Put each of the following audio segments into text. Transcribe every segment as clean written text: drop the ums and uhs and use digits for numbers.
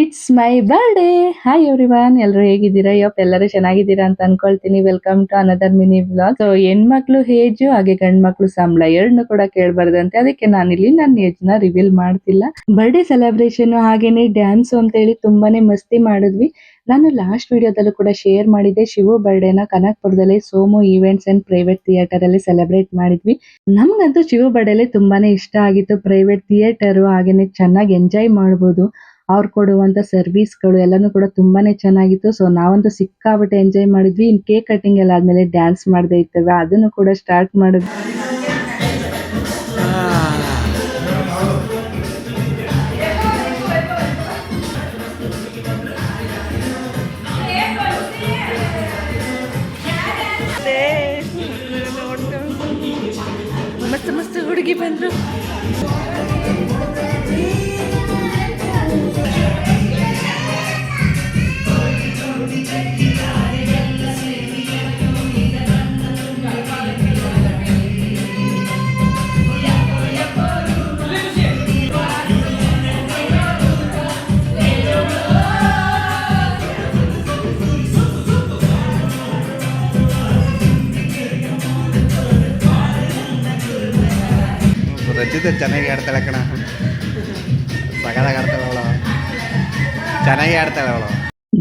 It's my birthday. Hi everyone, ಎಲ್ಲರೂ ಹೇಗಿದ್ದೀರಾ? ಎಲ್ಲರೂ ಚೆನ್ನಾಗಿದ್ದೀರಾ ಅಂತ ಅನ್ಕೊಳ್ತೀನಿ. Welcome to another mini vlog. So ಹೆಣ್ಮಕ್ಳು ಏಜ್ ಹಾಗೆ ಗಂಡ್ಮಕ್ಳು ಸಂಬಳ ಎರಡನ್ನೂ ಕೂಡ ಕೇಳಬಾರ್ದಂತೆ, ಅದಕ್ಕೆ ನಾನಿಲ್ಲಿ ನನ್ನ ಏಜ್ ನ ರಿವೀಲ್ ಮಾಡ್ತಿಲ್ಲ. ಬರ್ಡೇ ಸೆಲೆಬ್ರೇಷನ್ ಹಾಗೇನೆ ಡ್ಯಾನ್ಸ್ ಅಂತ ಹೇಳಿ ತುಂಬಾನೇ ಮಸ್ತಿ ಮಾಡಿದ್ವಿ. ನಾನು ಲಾಸ್ಟ್ ವಿಡಿಯೋದಲ್ಲೂ ಕೂಡ ಶೇರ್ ಮಾಡಿದ್ದೆ, ಶಿವು ಬರ್ಡೇನ ಕನಕಪುರದಲ್ಲಿ Somu events and private theatre ಅಲ್ಲಿ ಸೆಲೆಬ್ರೇಟ್ ಮಾಡಿದ್ವಿ. ನಮ್ಗಂತೂ ಶಿವು ಬರ್ಡೇಲಿ ತುಂಬಾನೇ ಇಷ್ಟ ಆಗಿತ್ತು. ಪ್ರೈವೇಟ್ ಥಿಯೇಟರ್ ಹಾಗೇನೆ ಚೆನ್ನಾಗಿ ಎಂಜಾಯ್ ಮಾಡಬಹುದು. ಅವ್ರು ಕೊಡುವಂತ ಸರ್ವಿಸ್ಗಳು ಎಲ್ಲಾನು ಕೂಡ ತುಂಬಾನೇ ಚೆನ್ನಾಗಿತ್ತು. ಸೊ ನಾವಂತೂ ಸಿಕ್ಕಾಪಟ್ಟೆ ಎಂಜಾಯ್ ಮಾಡಿದ್ವಿ. ಇನ್ ಕೇಕ್ ಕಟಿಂಗ್ ಎಲ್ಲ ಆದ್ಮೇಲೆ ಡ್ಯಾನ್ಸ್ ಮಾಡದೇ ಇರ್ತೇವೆ, ಅದನ್ನು ಕೂಡ ಸ್ಟಾರ್ಟ್ ಮಾಡಿದ್ವಿ. ಮಸ್ತ್ ಮಸ್ತ್ ಹುಡುಗಿ ಬಂದ್ರು. ರಚಿತ ಚೆನ್ನಾಗಿ ಆಡ್ತಾಳೆ ಕಣ, ಸಗದಾಗಿ ಆಡ್ತಾಳೆ ಅವಳು, ಚೆನ್ನಾಗಿ ಆಡ್ತಾಳೆ ಅವಳು.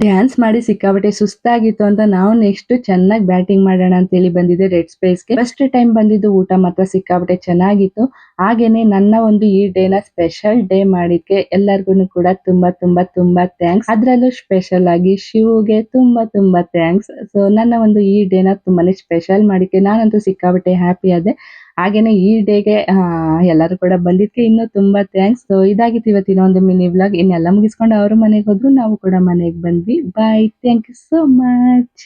ಡ್ಯಾನ್ಸ್ ಮಾಡಿ ಸಿಕ್ಕಾಪಟ್ಟೆ ಸುಸ್ತಾಗಿತ್ತು ಅಂತ ನಾವು ನೆಕ್ಸ್ಟ್ ಚೆನ್ನಾಗಿ ಬ್ಯಾಟಿಂಗ್ ಮಾಡೋಣ ಅಂತ ಹೇಳಿ ಬಂದಿದ್ದೆ ರೆಡ್ ಸ್ಪೇಸ್ಗೆ. ಫಸ್ಟ್ ಟೈಮ್ ಬಂದಿದ್ದು, ಊಟ ಮಾತ್ರ ಸಿಕ್ಕಾಪಟ್ಟೆ ಚೆನ್ನಾಗಿತ್ತು. ಹಾಗೇನೆ ನನ್ನ ಒಂದು ಈ ಡೇನ ಸ್ಪೆಷಲ್ ಡೇ ಮಾಡಿದ್ಕೆ ಎಲ್ಲರಿಗೂ ಕೂಡ ತುಂಬಾ ತುಂಬಾ ತುಂಬಾ ಥ್ಯಾಂಕ್ಸ್. ಅದ್ರಲ್ಲೂ ಸ್ಪೆಷಲ್ ಆಗಿ ಶಿವುಗೆ ತುಂಬಾ ತುಂಬಾ ಥ್ಯಾಂಕ್ಸ್. ಸೊ ನನ್ನ ಒಂದು ಈ ಡೇನ ತುಂಬಾನೇ ಸ್ಪೆಷಲ್ ಮಾಡಿದ್ಕೆ ನಾನಂತೂ ಸಿಕ್ಕಾಪಟ್ಟೆ ಹ್ಯಾಪಿ ಆದೆ. ಹಾಗೇನೆ ಈ ಡೇಗೆ ಎಲ್ಲರೂ ಕೂಡ ಬಂದಿದ್ಕೆ ಇನ್ನೂ ತುಂಬಾ ಥ್ಯಾಂಕ್ಸ್. ಸೊ ಇದಾಗಿತ್ತು ಇವತ್ತಿನ ಒಂದು ಮಿನಿ ವ್ಲಾಗ್. ಇನ್ನೆಲ್ಲ ಮುಗಿಸ್ಕೊಂಡು ಅವ್ರ ಮನೆಗೆ ಹೋದ್ರು, ನಾವು ಕೂಡ ಮನೆಗೆ ಬಂದ್ವಿ. ಬಾಯ್, ಥ್ಯಾಂಕ್ ಯು ಸೋ ಮಚ್.